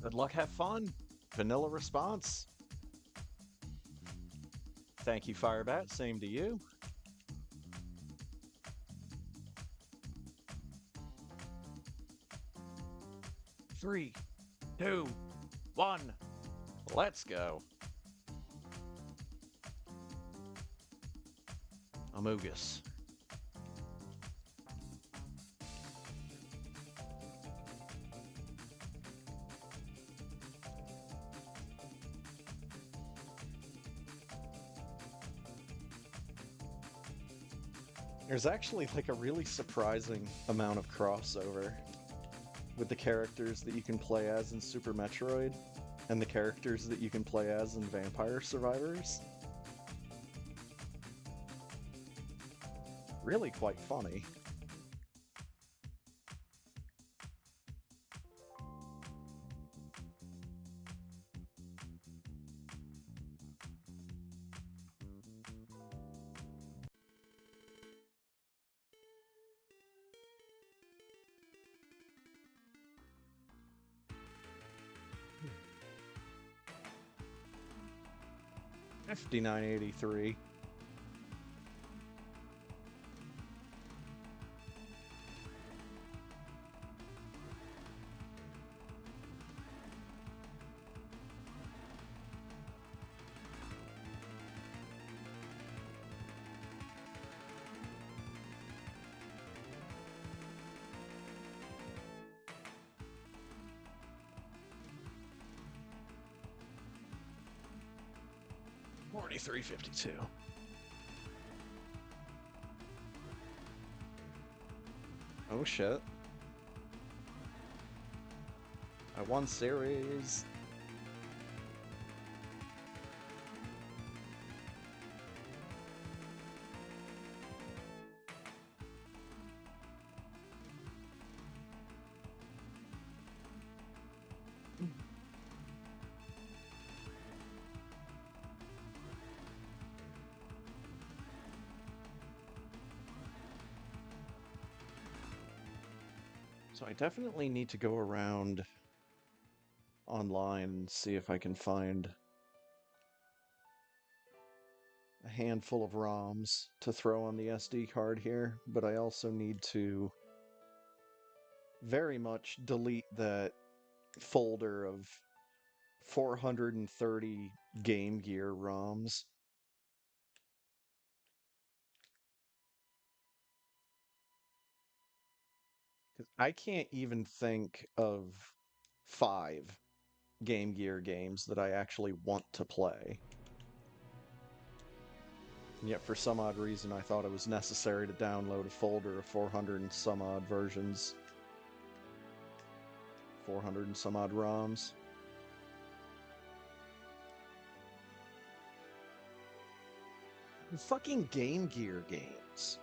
Good luck, have fun. Vanilla response. Thank you, Firebat. Same to you. Three, two, one. Let's go. Amogus. There's actually like a really surprising amount of crossover with the characters that you can play as in Super Metroid and the characters that you can play as in Vampire Survivors. Really quite funny. $59.83. $43.52. Oh shit. I won series. So I definitely need to go around online and see if I can find a handful of ROMs to throw on the SD card here, but I also need to very much delete that folder of 430 Game Gear ROMs. I can't even think of 5 Game Gear games that I actually want to play. And yet for some odd reason I thought it was necessary to download a folder of 400 and some odd versions. 400 and some odd ROMs. Fucking Game Gear games.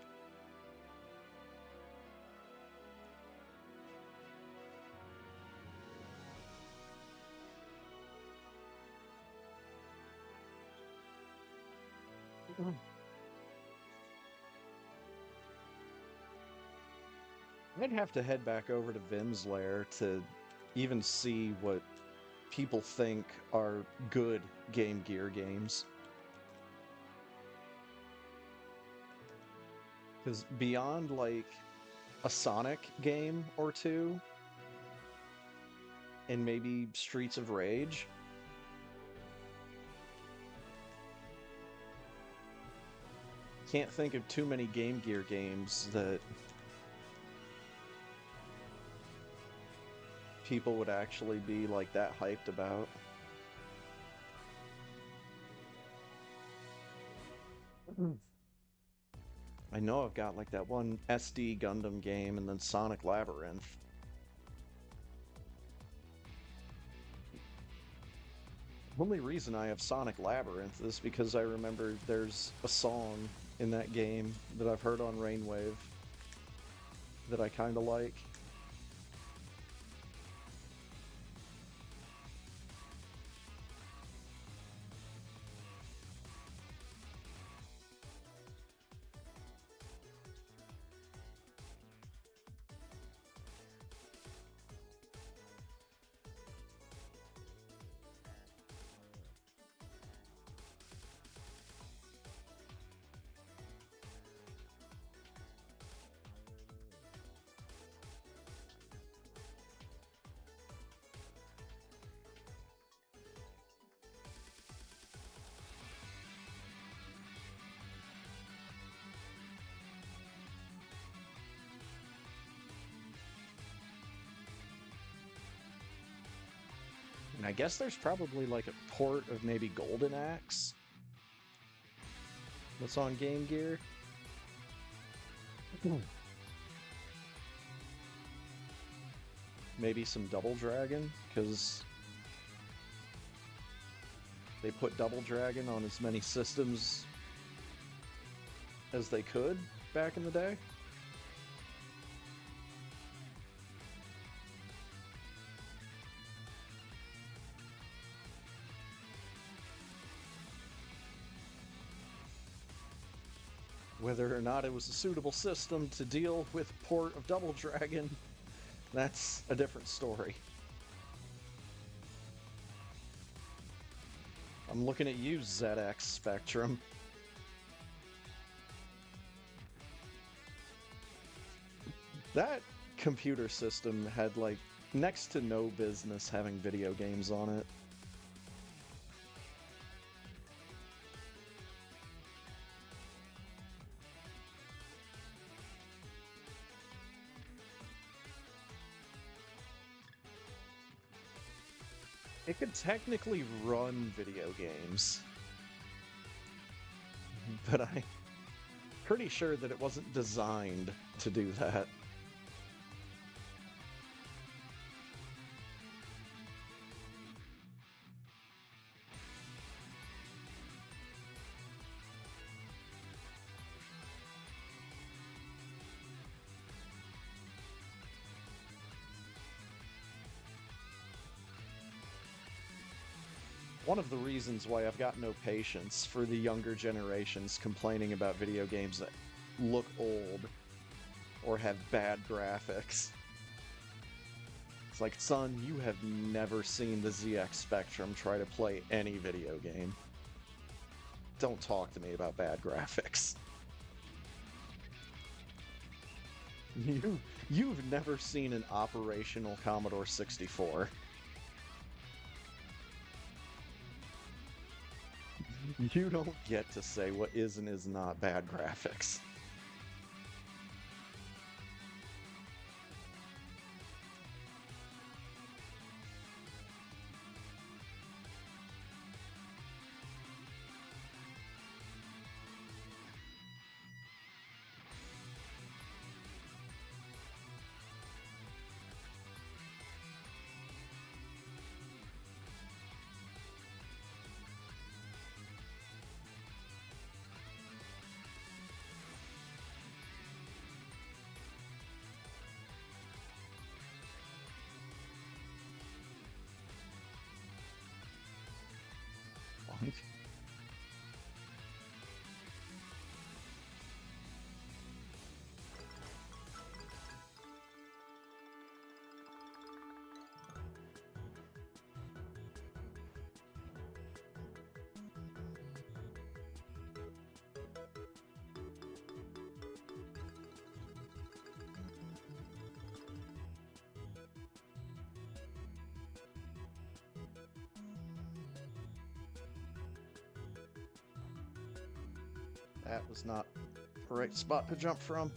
I'd have to head back over to Vim's lair to even see what people think are good Game Gear games. Because beyond, like, a Sonic game or two, and maybe Streets of Rage, can't think of too many Game Gear games that people would actually be, like, that hyped about. I know I've got, like, that one SD Gundam game and then Sonic Labyrinth. The only reason I have Sonic Labyrinth is because I remember there's a song in that game that I've heard on Rainwave that I kinda like. I guess there's probably like a port of maybe Golden Axe that's on Game Gear. Maybe some Double Dragon, because they put Double Dragon on as many systems as they could back in the day. Whether or not it was a suitable system to deal with port of Double Dragon, that's a different story. I'm looking at you, ZX Spectrum. That computer system had, like, next to no business having video games on it. It could technically run video games, but I'm pretty sure that it wasn't designed to do that. One of the reasons why I've got no patience for the younger generations complaining about video games that look old or have bad graphics. It's like, son, you have never seen the ZX Spectrum try to play any video game. Don't talk to me about bad graphics. You've never seen an operational Commodore 64. You don't get to say what is and is not bad graphics. That was not the right spot to jump from.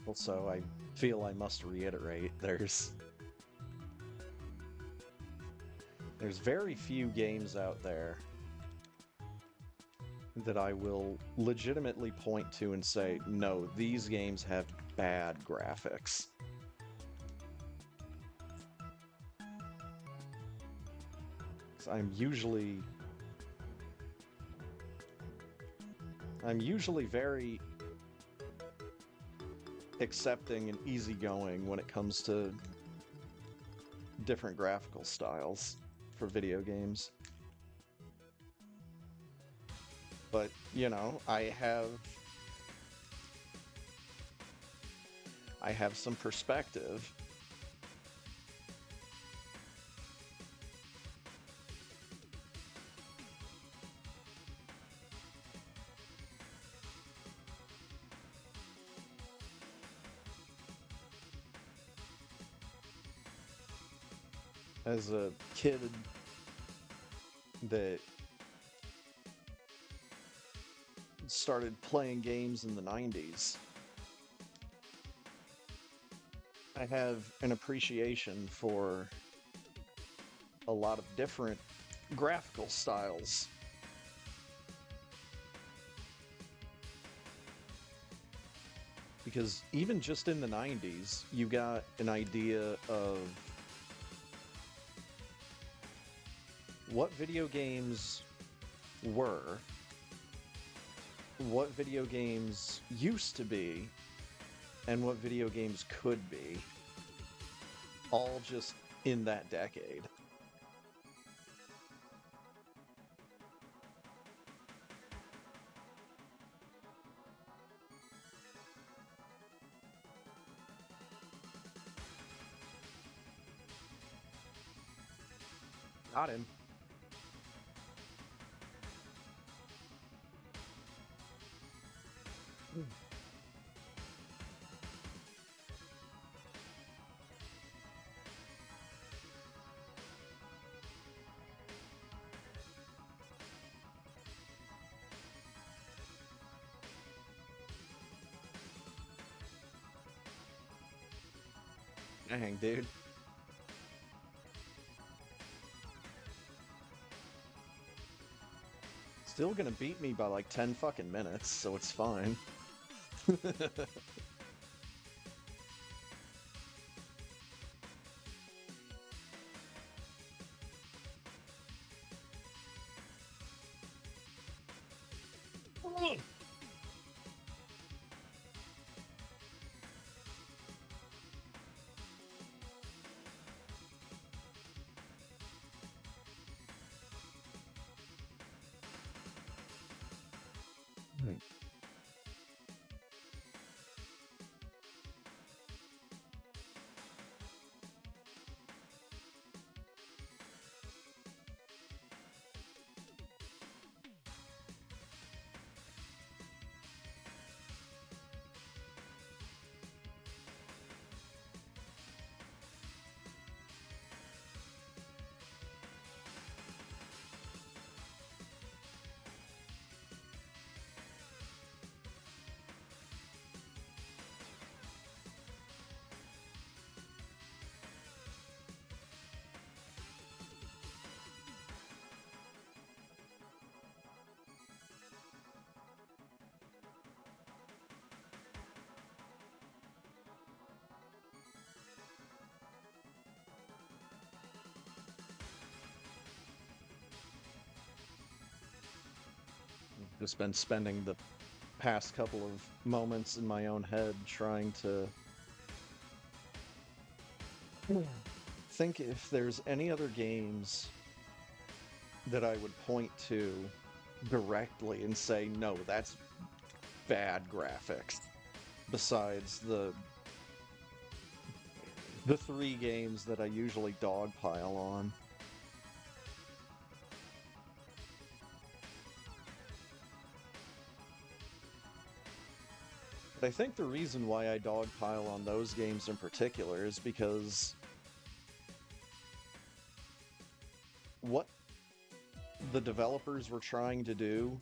Also, I feel I must reiterate, there's very few games out there that I will legitimately point to and say, no, these games have bad graphics. I'm usually very accepting and easygoing when it comes to different graphical styles for video games. But, you know, I have some perspective. as a kid that started playing games in the 90s, I have an appreciation for a lot of different graphical styles. Because even just in the 90s, you got an idea of what video games were, what video games used to be, and what video games could be, all just in that decade. Got him. Dang, dude. Still gonna beat me by like 10 fucking minutes, so it's fine. Just been spending the past couple of moments in my own head trying to think if there's any other games that I would point to directly and say, no, that's bad graphics, besides the three games that I usually dogpile on. But I think the reason why I dogpile on those games in particular is because what the developers were trying to do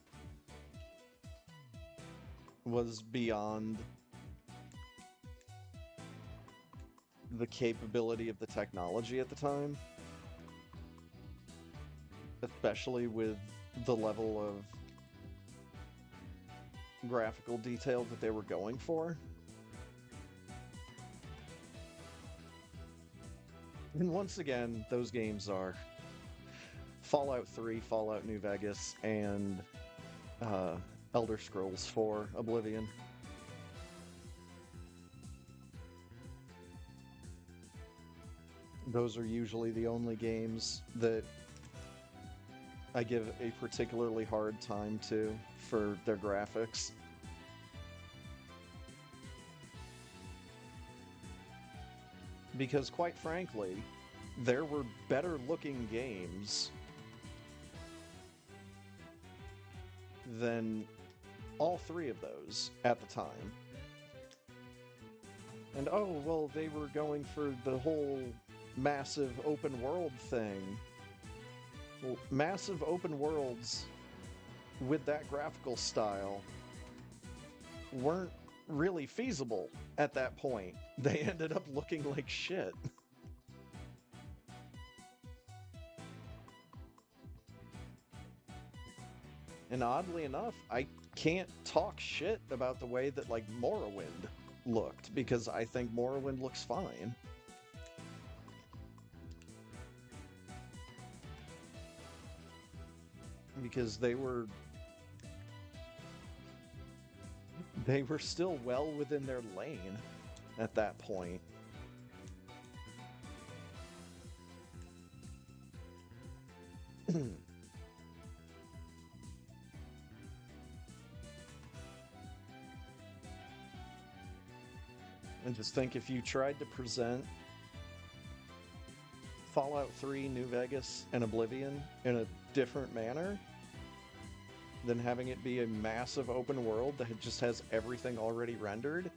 was beyond the capability of the technology at the time, especially with the level of graphical detail that they were going for. And once again, those games are Fallout 3, Fallout New Vegas, and Elder Scrolls 4 Oblivion. Those are usually the only games that I give a particularly hard time to for their graphics. Because quite frankly, there were better looking games than all three of those at the time. And oh, well, they were going for the whole massive open world thing. Well, massive open worlds with that graphical style weren't really feasible at that point. They ended up looking like shit. And oddly enough, I can't talk shit about the way that, like, Morrowind looked, because I think Morrowind looks fine. Because they were still well within their lane at that point. And just think, if you tried to present Fallout 3, New Vegas, and Oblivion in a different manner than having it be a massive open world that just has everything already rendered,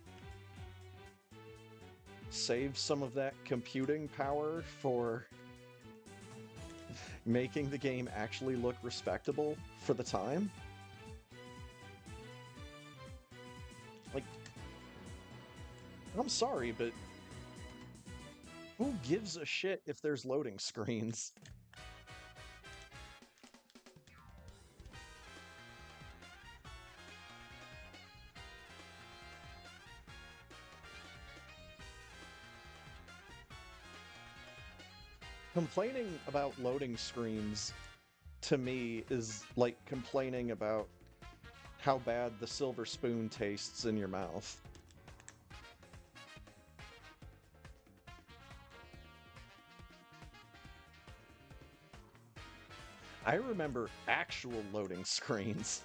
save some of that computing power for making the game actually look respectable for the time. Like, I'm sorry, but who gives a shit if there's loading screens? Complaining about loading screens, to me, is like complaining about how bad the silver spoon tastes in your mouth. I remember actual loading screens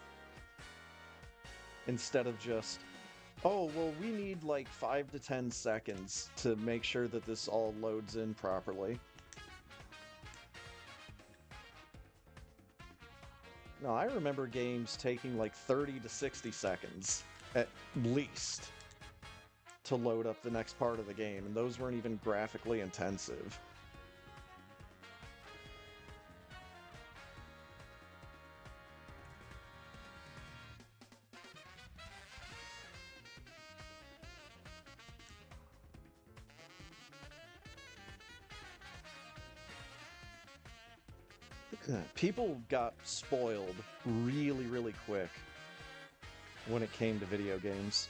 instead of just, oh, well, we need like 5 to 10 seconds to make sure that this all loads in properly. No, I remember games taking like 30 to 60 seconds at least to load up the next part of the game, and those weren't even graphically intensive. People got spoiled really, really quick when it came to video games.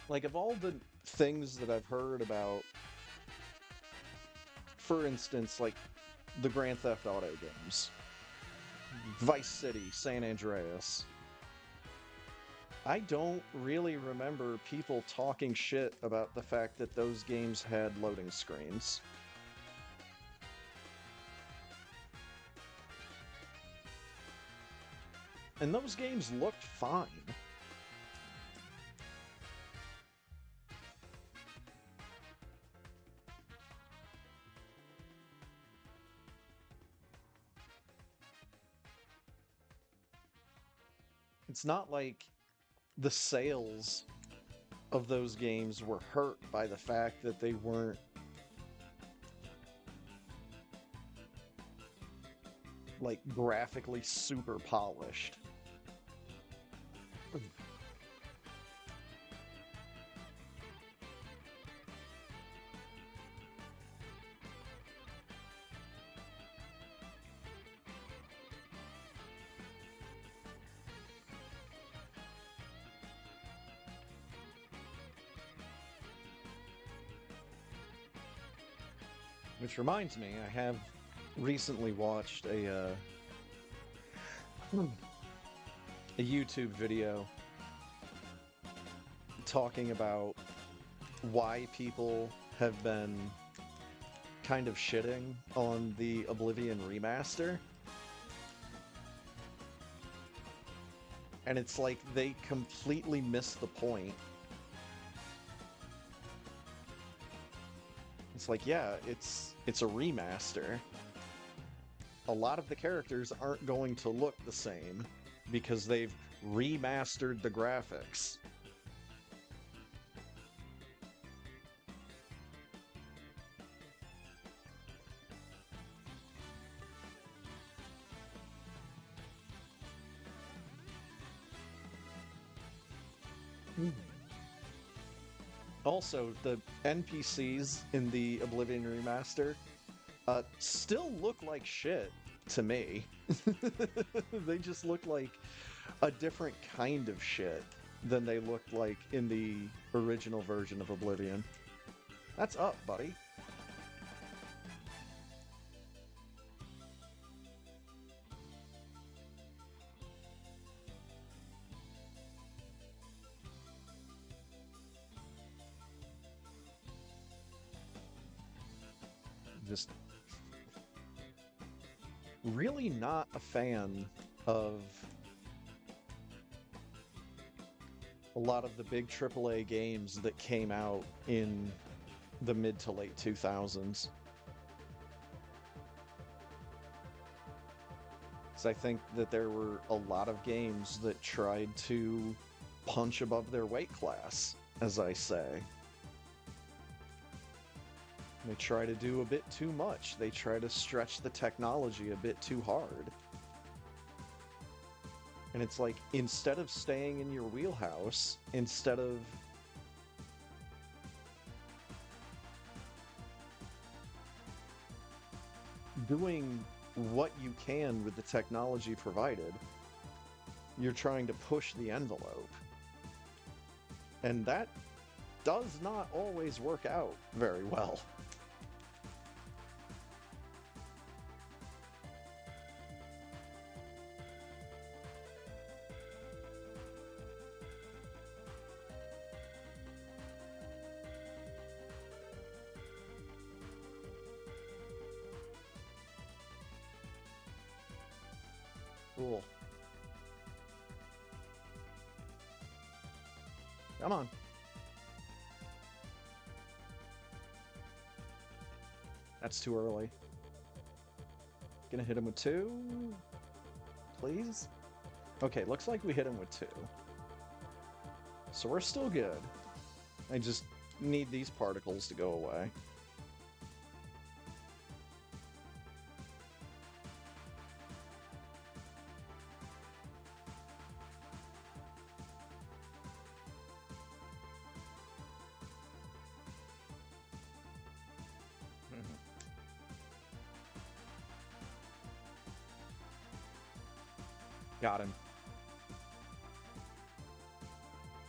Like, of all the things that I've heard about, for instance, like the Grand Theft Auto games, Vice City, San Andreas, I don't really remember people talking shit about the fact that those games had loading screens. And those games looked fine. It's not like the sales of those games were hurt by the fact that they weren't like graphically super polished. Which reminds me, I have recently watched a YouTube video talking about why people have been kind of shitting on the Oblivion remaster. And it's like they completely missed the point. It's like, yeah, it's a remaster. A lot of the characters aren't going to look the same because they've remastered the graphics. Also, the NPCs in the Oblivion remaster still look like shit to me. They just look like a different kind of shit than they looked like in the original version of Oblivion. That's up, buddy. Just really not a fan of a lot of the big AAA games that came out in the mid to late 2000s. So I think that there were a lot of games that tried to punch above their weight class, as I say. They try to do a bit too much. They try to stretch the technology a bit too hard. And it's like, instead of staying in your wheelhouse, instead of doing what you can with the technology provided, you're trying to push the envelope. And that does not always work out very well. Cool. Come on. That's too early. Gonna hit him with 2? Please? Okay, looks like we hit him with 2. So we're still good. I just need these particles to go away. Got him.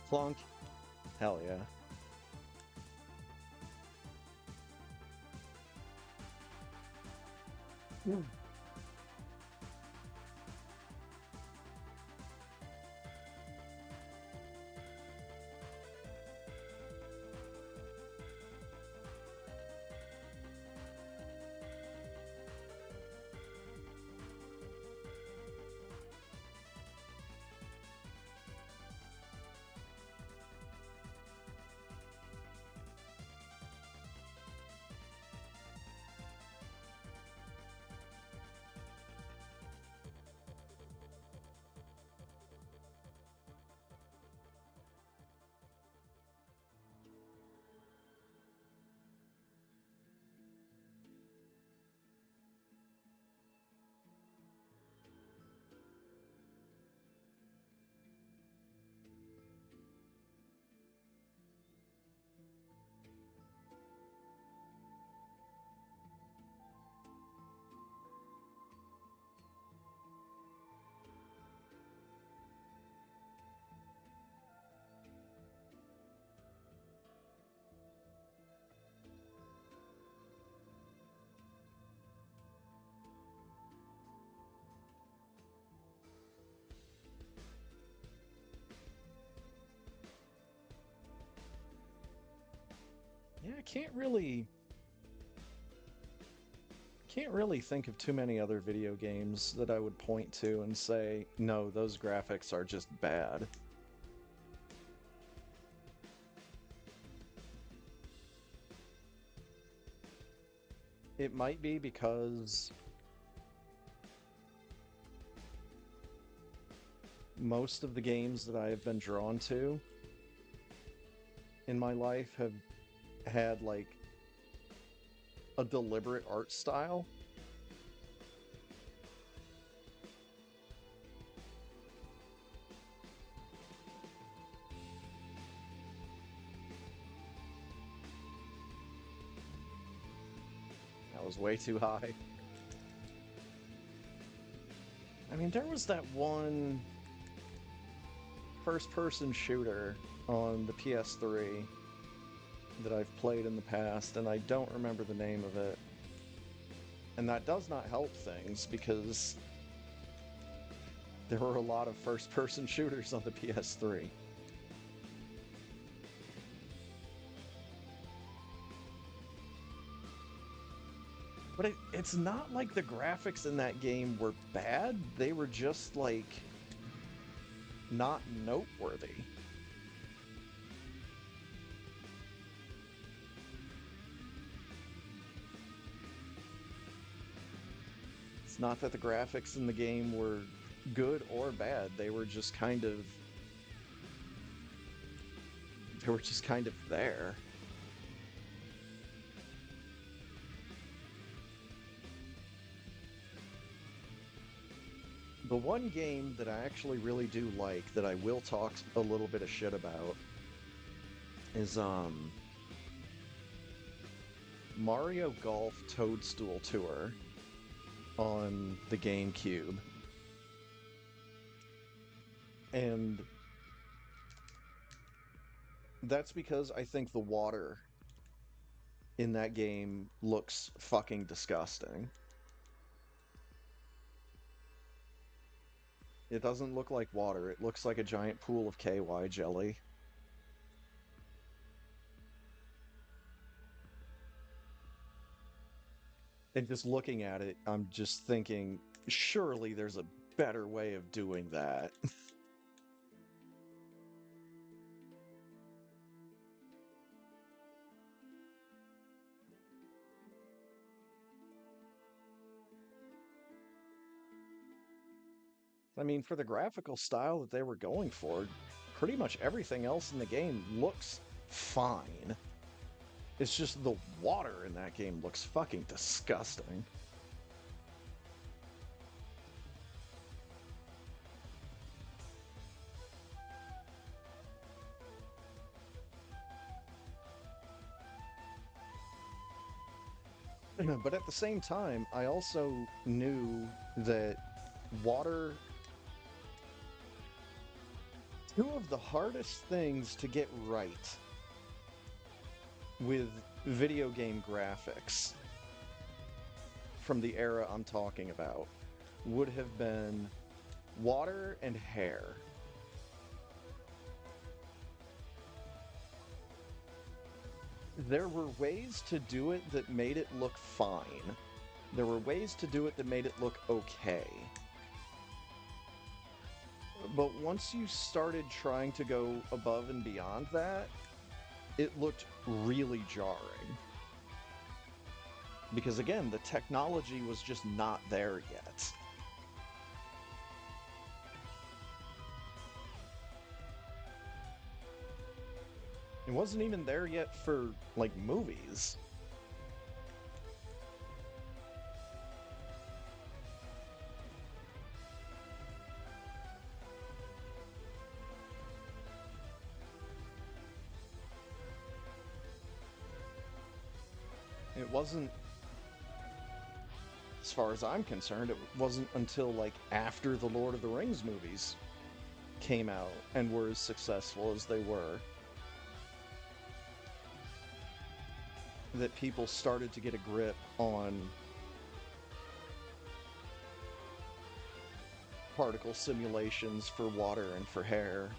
Clunk. Hell yeah. Yeah, I can't can't really think of too many other video games that I would point to and say, no, those graphics are just bad. It might be because most of the games that I have been drawn to in my life have had like a deliberate art style. That was way too high. I mean, there was that one first-person shooter on the PS3 that I've played in the past, and I don't remember the name of it. And that does not help things, because there were a lot of first-person shooters on the PS3. But it's not like the graphics in that game were bad, they were just, like, not noteworthy. It's not that the graphics in the game were good or bad, they were just kind of... they were just kind of there. The one game that I actually really do like, that I will talk a little bit of shit about, is Mario Golf Toadstool Tour on the GameCube. And that's because I think the water in that game looks fucking disgusting. It doesn't look like water, it looks like a giant pool of KY jelly. And just looking at it, I'm just thinking, surely there's a better way of doing that. I mean, for the graphical style that they were going for, pretty much everything else in the game looks fine. It's just the water in that game looks fucking disgusting. But at the same time, I also knew that water... two of the hardest things to get right with video game graphics from the era I'm talking about would have been water and hair. There were ways to do it that made it look fine. There were ways to do it that made it look okay. But once you started trying to go above and beyond that, it looked really jarring. Because again, the technology was just not there yet. It wasn't even there yet for, like, movies. It wasn't, as far as I'm concerned, it wasn't until, like, after the Lord of the Rings movies came out and were as successful as they were that people started to get a grip on particle simulations for water and for hair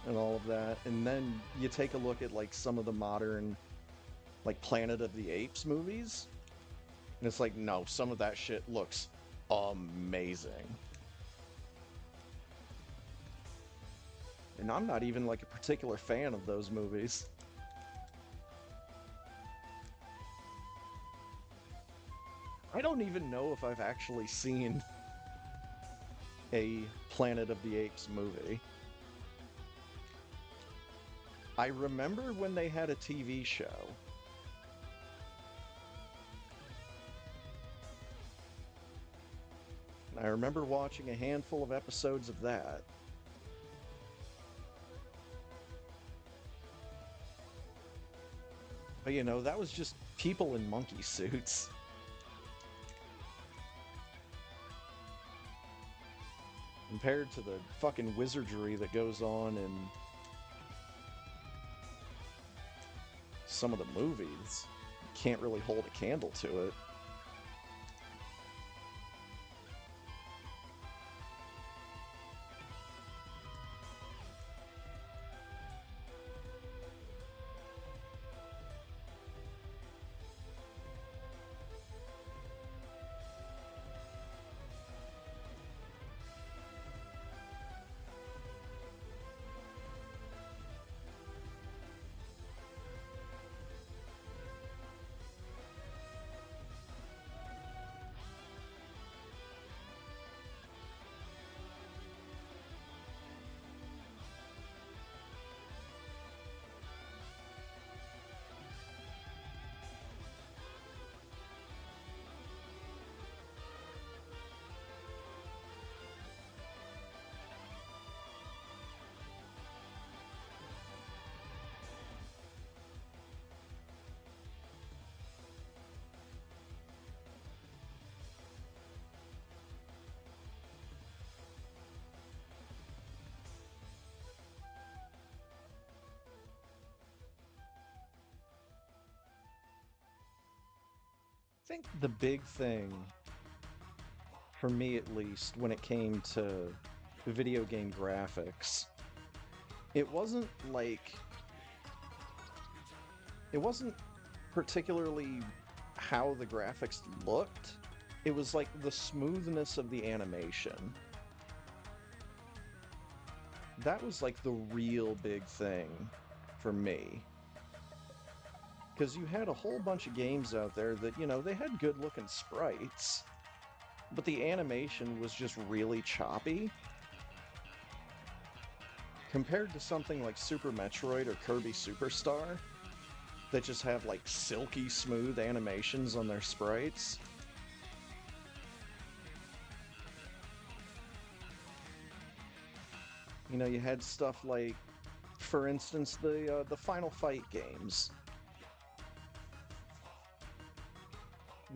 and all of that. And then you take a look at, like, some of the modern, like, Planet of the Apes movies, And it's like, no, some of that shit looks amazing. And I'm not even like a particular fan of those movies. I don't even know if I've actually seen a Planet of the Apes movie. I remember when they had a TV show. I remember watching a handful of episodes of that. But you know, that was just people in monkey suits. Compared to the fucking wizardry that goes on in some of the movies, you can't really hold a candle to it. I think the big thing, for me at least, when it came to video game graphics, it wasn't like... It wasn't particularly how the graphics looked. It was like the smoothness of the animation. That was like the real big thing for me. Because you had a whole bunch of games out there that, you know, they had good-looking sprites, but the animation was just really choppy. Compared to something like Super Metroid or Kirby Superstar, that just have, like, silky smooth animations on their sprites. You know, you had stuff like, for instance, the Final Fight games.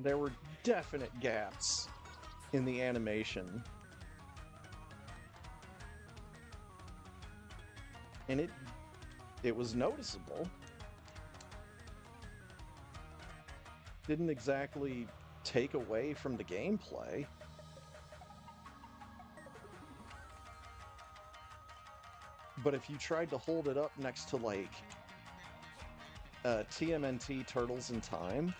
There were definite gaps in the animation. And it was noticeable. Didn't exactly take away from the gameplay. But if you tried to hold it up next to, like, TMNT Turtles in Time,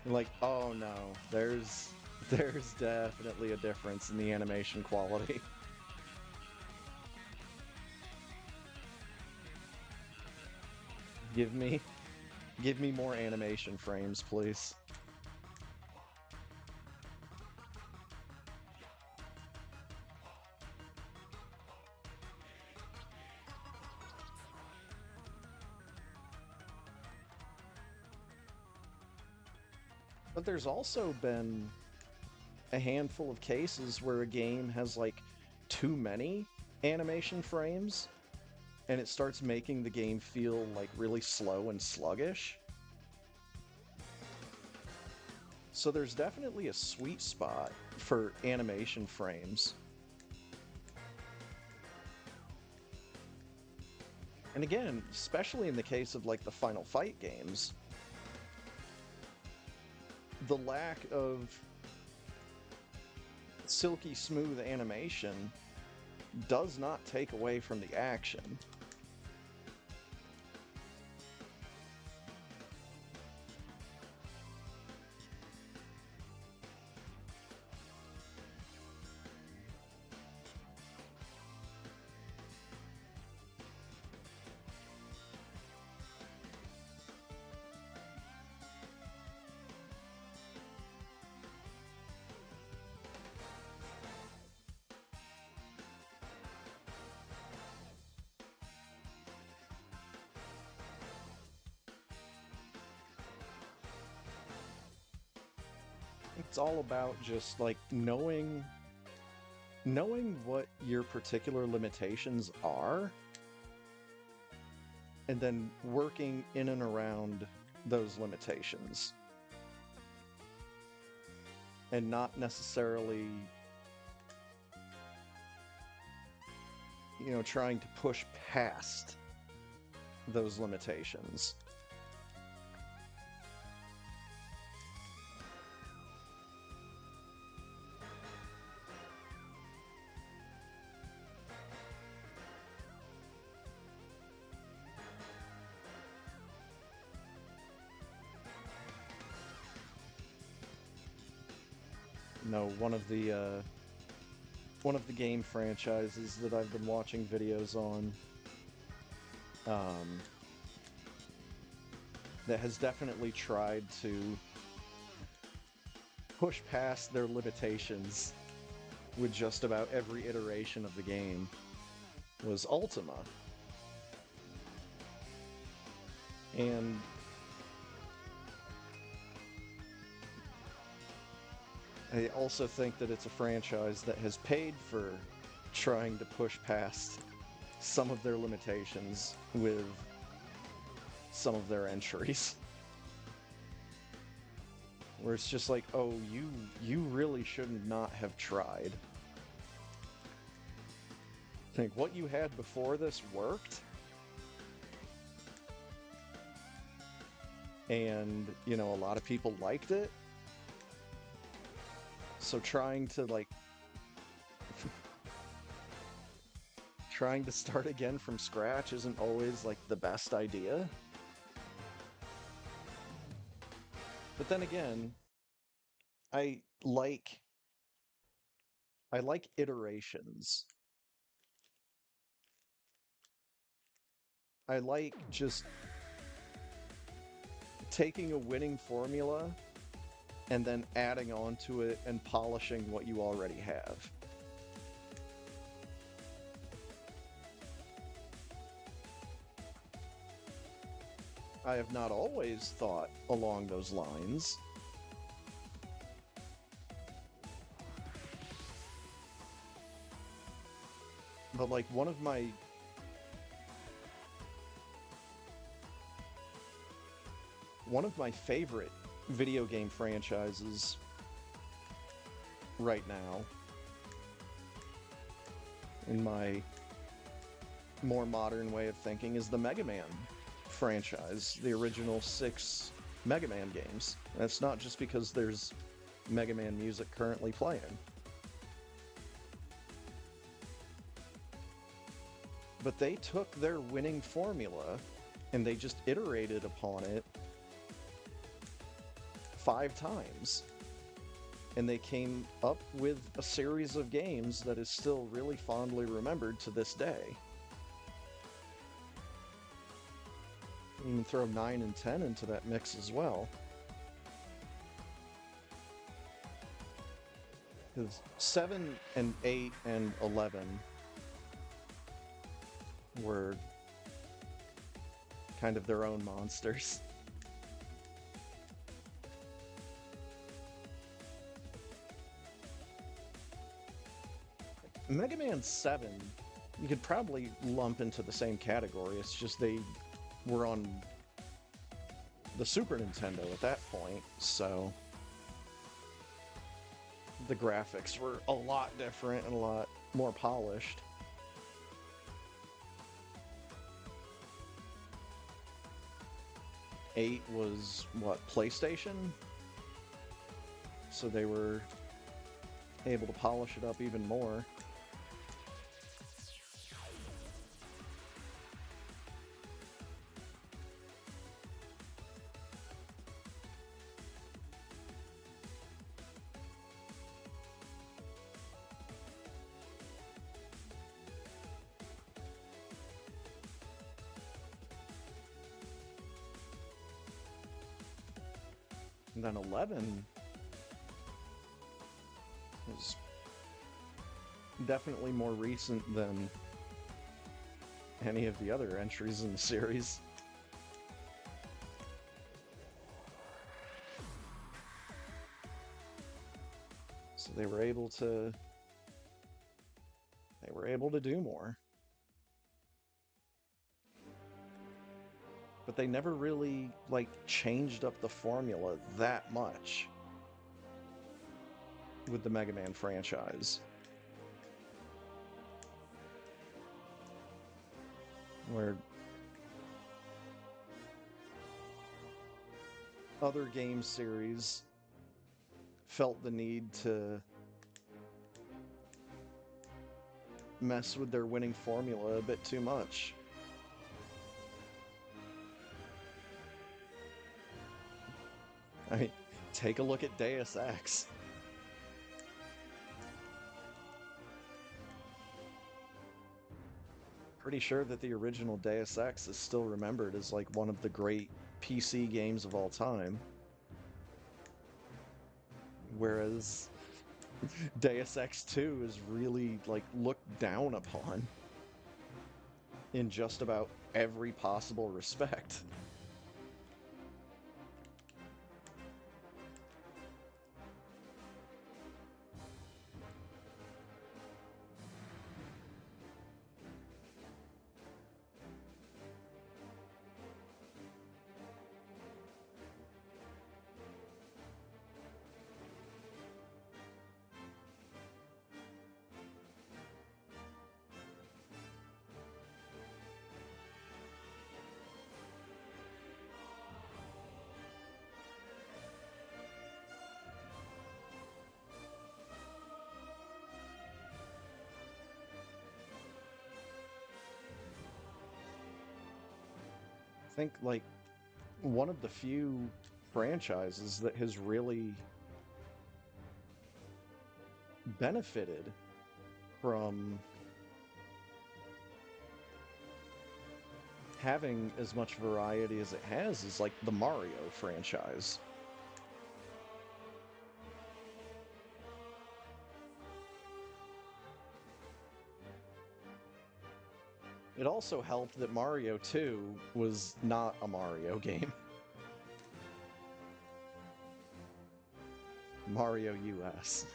you're like, oh no, there's definitely a difference in the animation quality. Give me more animation frames, please. But there's also been a handful of cases where a game has, like, too many animation frames, and it starts making the game feel, like, really slow and sluggish. So there's definitely a sweet spot for animation frames. And again, especially in the case of, like, the Final Fight games, the lack of silky smooth animation does not take away from the action. It's all about just like knowing what your particular limitations are, and then working in and around those limitations, and not necessarily, trying to push past those limitations. No, one of the game franchises that I've been watching videos on, that has definitely tried to push past their limitations with just about every iteration of the game, was Ultima. And I also think that it's a franchise that has paid for trying to push past some of their limitations with some of their entries. Where it's just like, oh, you really should not have tried. Think what you had before this worked? And, a lot of people liked it. So trying to start again from scratch isn't always like the best idea. But then again, I like iterations. I like just taking a winning formula and then adding on to it and polishing what you already have. I have not always thought along those lines. But like one of my favorite video game franchises right now, in my more modern way of thinking, is the Mega Man franchise, the original 6 Mega Man games. That's not just because there's Mega Man music currently playing. But they took their winning formula and they just iterated upon it 5 times. And they came up with a series of games that is still really fondly remembered to this day. You can throw 9 and 10 into that mix as well. Because 7 and 8 and 11 were kind of their own monsters. Mega Man 7, you could probably lump into the same category. It's just they were on the Super Nintendo at that point, so the graphics were a lot different and a lot more polished. Eight was, what, PlayStation? So they were able to polish it up even more. And then 11 was definitely more recent than any of the other entries in the series. So they were able to do more. But they never really like changed up the formula that much with the Mega Man franchise. Where other game series felt the need to mess with their winning formula a bit too much. I mean, take a look at Deus Ex. Pretty sure that the original Deus Ex is still remembered as like one of the great PC games of all time. Whereas Deus Ex 2 is really like looked down upon in just about every possible respect. I think like one of the few franchises that has really benefited from having as much variety as it has is like the Mario franchise. It also helped that Mario 2 was not a Mario game. Mario US.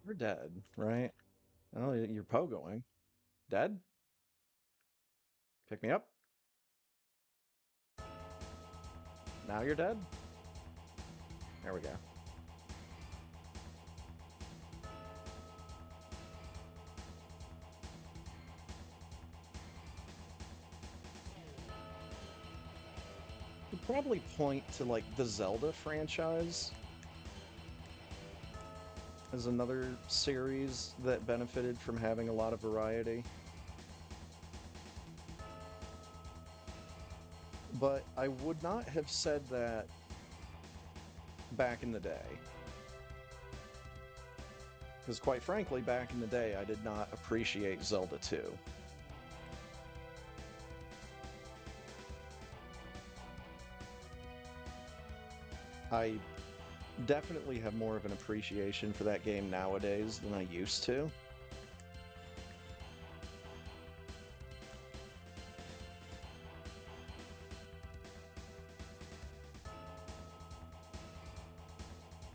You're dead, right? Oh, you're pogoing. Dead? Pick me up? Now you're dead? There we go. Could probably point to like the Zelda franchise as another series that benefited from having a lot of variety. But I would not have said that back in the day. Because quite frankly, back in the day, I did not appreciate Zelda 2. I definitely have more of an appreciation for that game nowadays than I used to.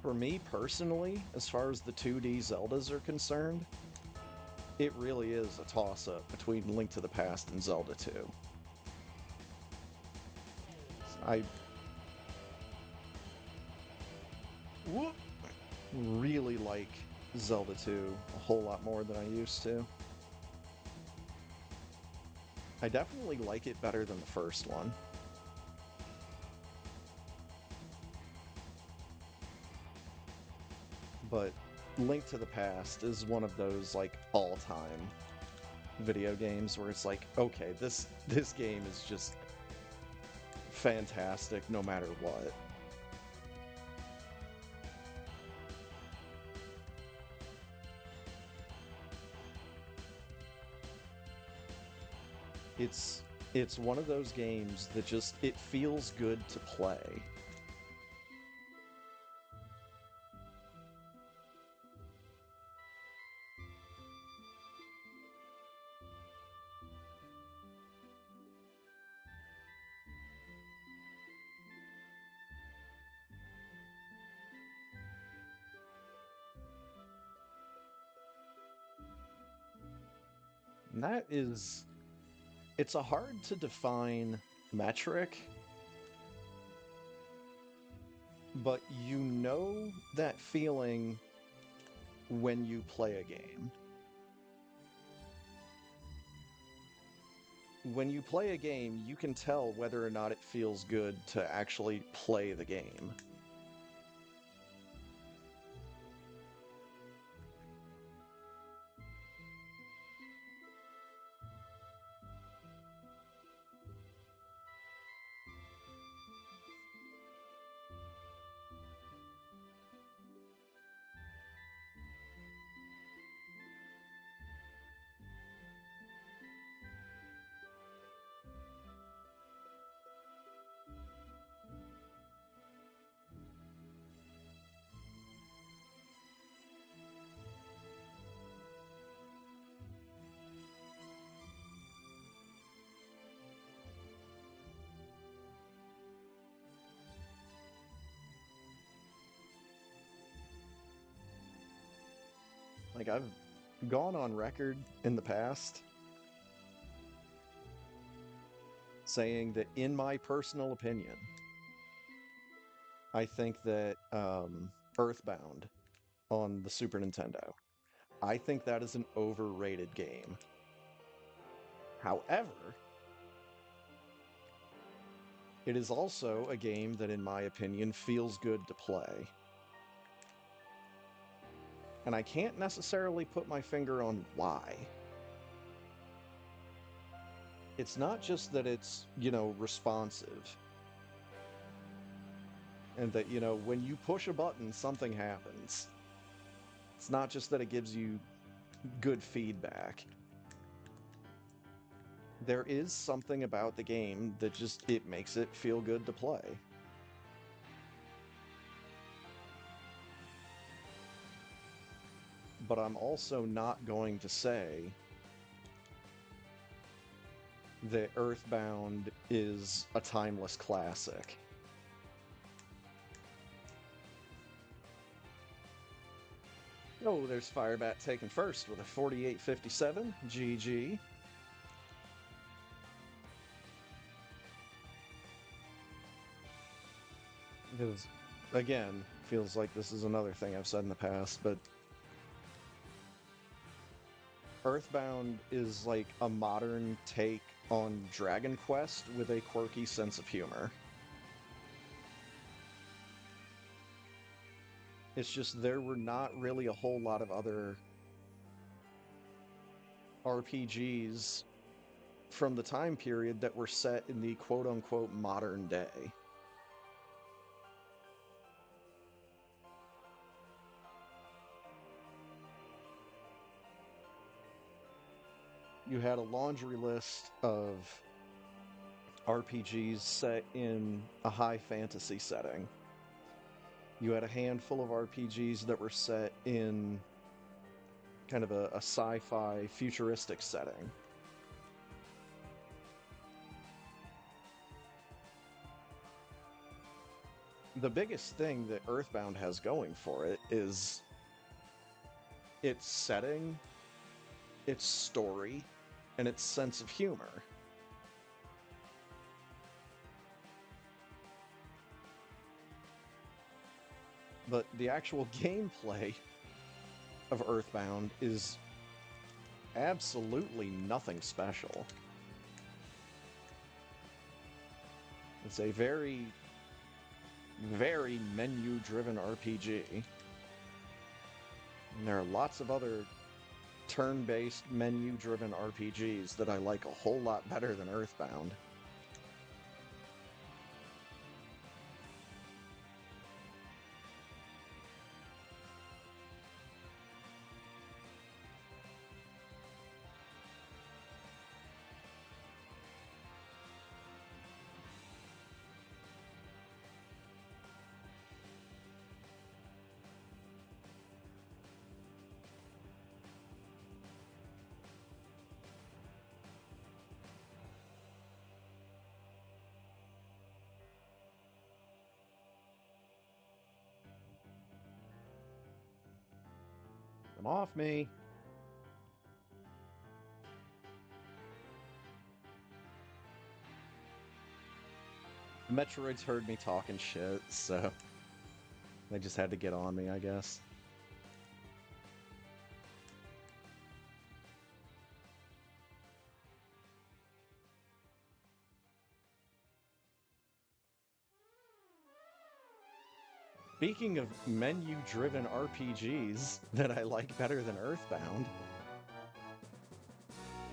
For me personally, as far as the 2D Zeldas are concerned, it really is a toss-up between Link to the Past and Zelda 2. I really like Zelda 2 a whole lot more than I used to. I definitely like it better than the first one. But Link to the Past is one of those like all-time video games where it's like, okay, this game is just fantastic no matter what. It's it's one of those games that just it feels good to play. And that is it's a hard to define metric, but you know that feeling when you play a game. When you play a game, you can tell whether or not it feels good to actually play the game. Like, I've gone on record in the past saying that, in my personal opinion, I think that Earthbound on the Super Nintendo, I think that is an overrated game. However, it is also a game that, in my opinion, feels good to play. And I can't necessarily put my finger on why. It's not just that it's, responsive. And that, when you push a button, something happens. It's not just that it gives you good feedback. There is something about the game that just, it makes it feel good to play. But I'm also not going to say that Earthbound is a timeless classic. Oh, there's Firebat taken first with a 48.57. GG. Because, again, feels like this is another thing I've said in the past, but Earthbound is like a modern take on Dragon Quest with a quirky sense of humor. It's just there were not really a whole lot of other RPGs from the time period that were set in the quote-unquote modern day. You had a laundry list of RPGs set in a high fantasy setting. You had a handful of RPGs that were set in kind of a sci-fi futuristic setting. The biggest thing that Earthbound has going for it is its setting, its story, and its sense of humor. But the actual gameplay of Earthbound is absolutely nothing special. It's a very, very menu-driven RPG. And there are lots of other turn-based, menu-driven RPGs that I like a whole lot better than Earthbound. Come off me. The Metroids heard me talking shit, so they just had to get on me, I guess. Speaking of menu-driven RPGs that I like better than Earthbound,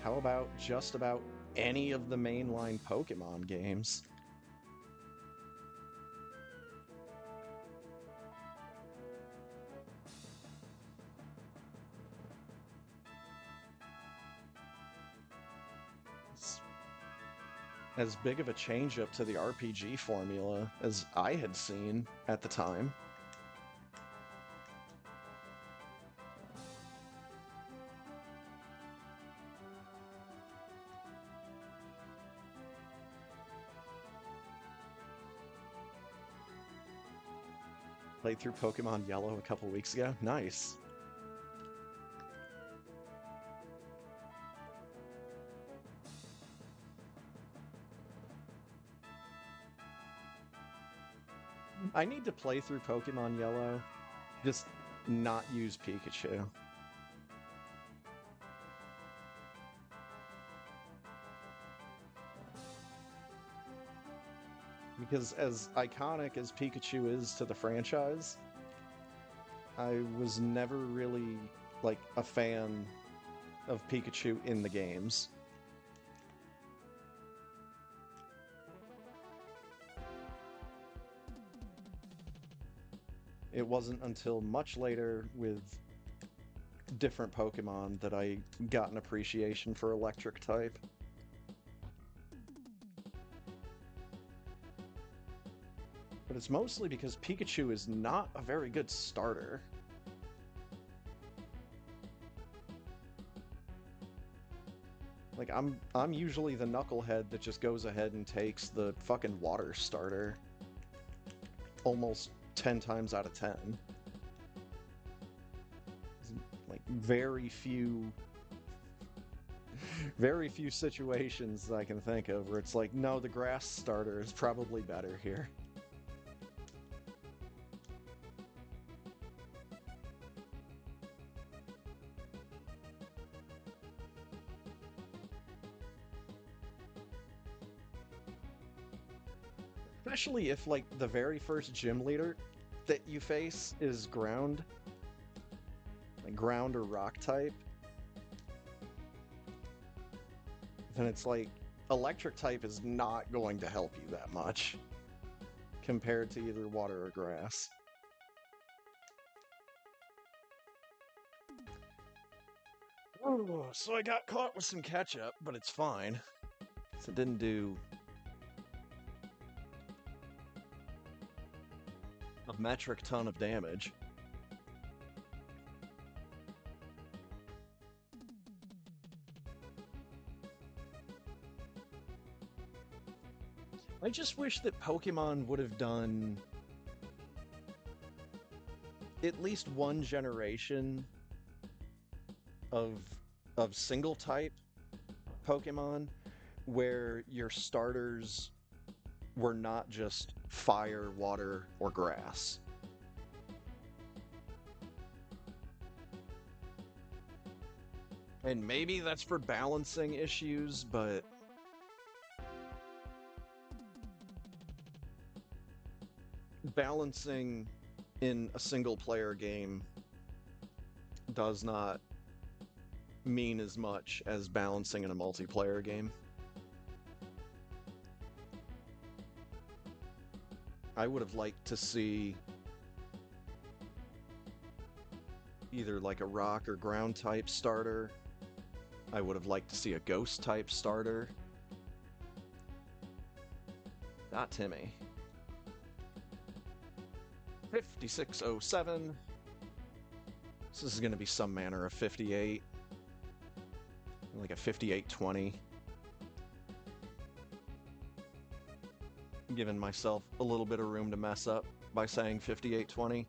how about just about any of the mainline Pokemon games? It's as big of a change-up to the RPG formula as I had seen at the time. Played through Pokemon Yellow a couple weeks ago. Nice. I need to play through Pokemon Yellow, just not use Pikachu. Because as iconic as Pikachu is to the franchise, I was never really, like, a fan of Pikachu in the games. It wasn't until much later with different Pokemon that I got an appreciation for Electric type. But it's mostly because Pikachu is not a very good starter. Like, I'm usually the knucklehead that just goes ahead and takes the fucking water starter almost 10 times out of 10. Like, very few situations that I can think of where it's like, no, the grass starter is probably better here. Especially if, like, the very first gym leader that you face is ground. Like, ground or rock type. Then it's like, electric type is not going to help you that much compared to either water or grass. Oh, so I got caught with some ketchup, but it's fine. So it didn't do a metric ton of damage. I just wish that Pokemon would have done at least one generation of single type Pokemon where your starters were not just fire, water, or grass. And maybe that's for balancing issues, but balancing in a single player game does not mean as much as balancing in a multiplayer game. I would have liked to see either like a rock or ground type starter. I would have liked to see a ghost type starter. Not Timmy. 5607. So this is going to be some manner of 58. Like a 5820. Giving myself a little bit of room to mess up by saying 5820.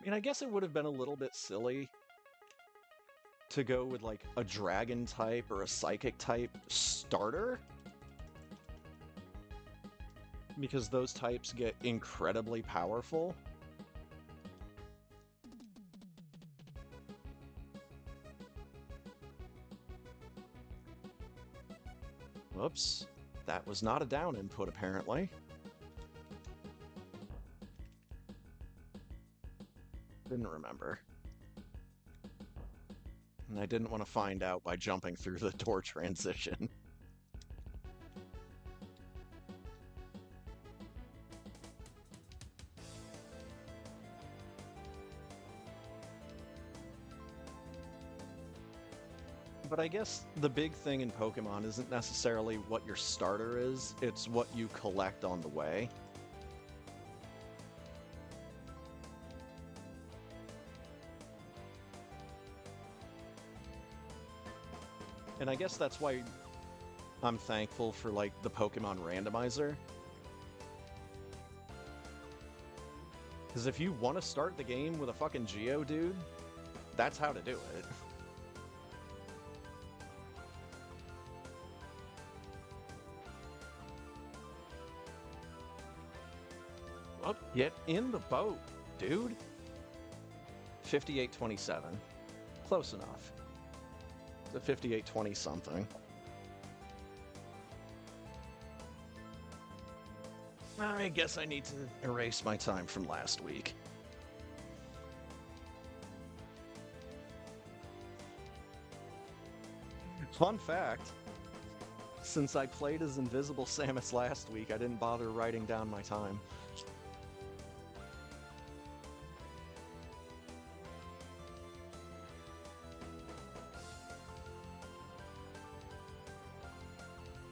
I mean, I guess it would have been a little bit silly to go with like a dragon type or a psychic type starter, because those types get incredibly powerful. Whoops, that was not a down input apparently. Didn't remember. And I didn't want to find out by jumping through the door transition. But I guess the big thing in Pokemon isn't necessarily what your starter is, it's what you collect on the way. And I guess that's why I'm thankful for, like, the Pokemon randomizer. Because if you want to start the game with a fucking Geodude, that's how to do it. Oh, get in the boat, dude. 5827. Close enough. The 5820 something. I guess I need to erase my time from last week. Fun fact, since I played as Invisible Samus last week, I didn't bother writing down my time.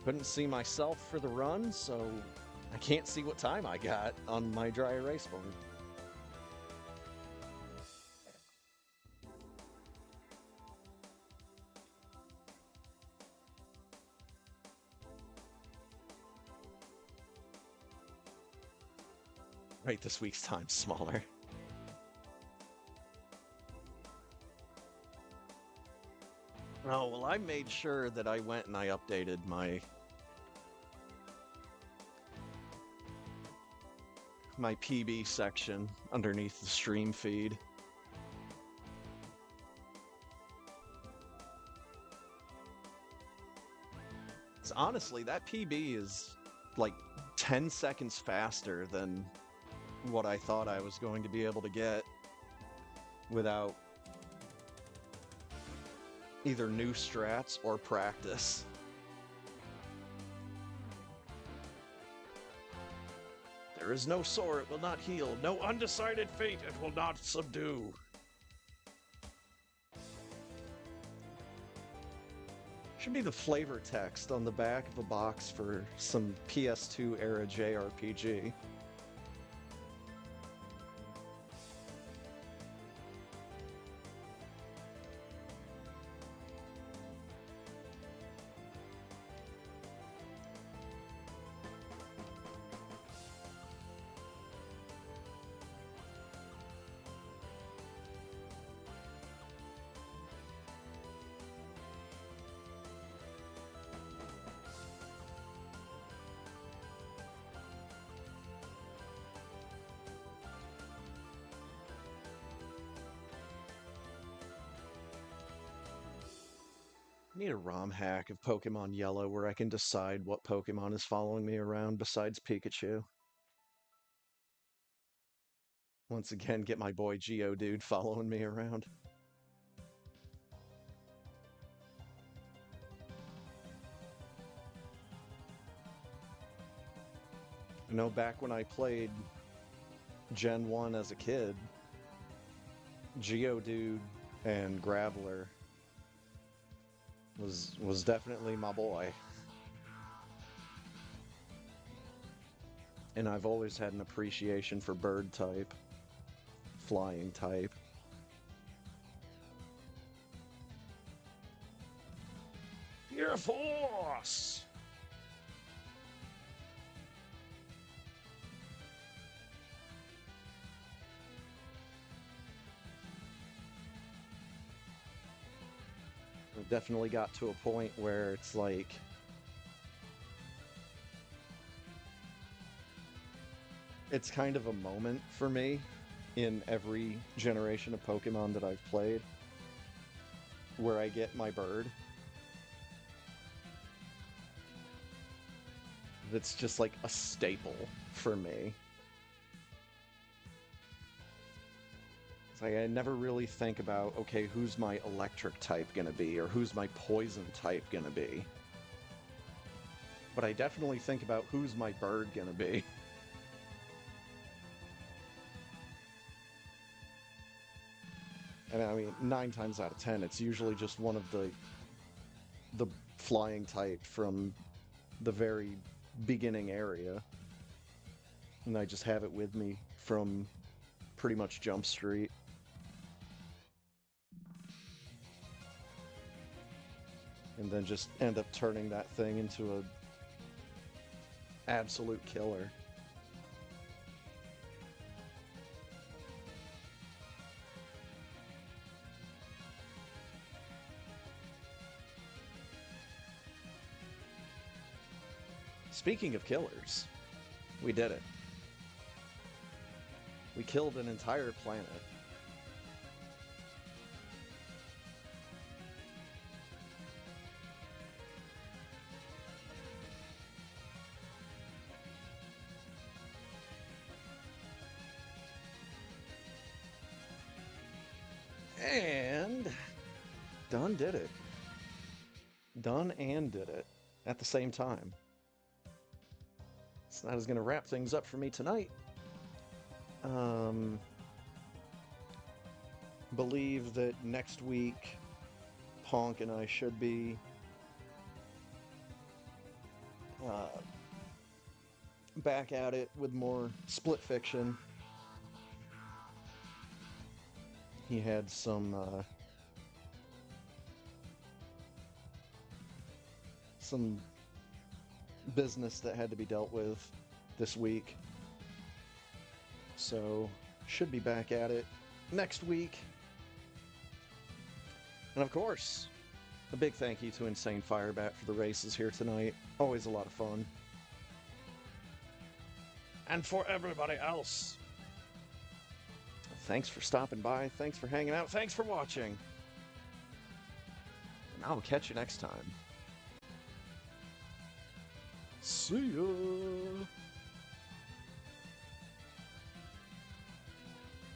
Couldn't see myself for the run, so I can't see what time I got on my dry erase board. Right, this week's time's smaller. Oh, well, I made sure that I went and I updated my PB section underneath the stream feed. So honestly, that PB is like 10 seconds faster than what I thought I was going to be able to get without either new strats or practice. There is no sore, it will not heal. No undecided fate, it will not subdue. Should be the flavor text on the back of a box for some PS2 era JRPG. I need a ROM hack of Pokemon Yellow where I can decide what Pokemon is following me around besides Pikachu. Once again, get my boy Geodude following me around. You know, back when I played Gen 1 as a kid, Geodude and Graveler was definitely my boy. And I've always had an appreciation for bird type, flying type. Your force! definitely got to a point where it's like it's kind of a moment for me in every generation of Pokemon that I've played where I get my bird. That's just like a staple for me. It's like I never really think about, okay, who's my electric type gonna be, or who's my poison type gonna be. But I definitely think about who's my bird gonna be. And I mean, 9 times out of 10, it's usually just one of the flying type from the very beginning area. And I just have it with me from pretty much Jump Street. And then just end up turning that thing into a absolute killer. Speaking of killers, we did it. We killed an entire planet. And done did it. Done and did it at the same time. So that is going to wrap things up for me tonight. Believe that next week Honk and I should be back at it with more split fiction. He had some business that had to be dealt with this week. So, should be back at it next week. And of course, a big thank you to Insane Firebat for the races here tonight. Always a lot of fun. And for everybody else, thanks for stopping by, thanks for hanging out, thanks for watching. And I'll catch you next time. See ya!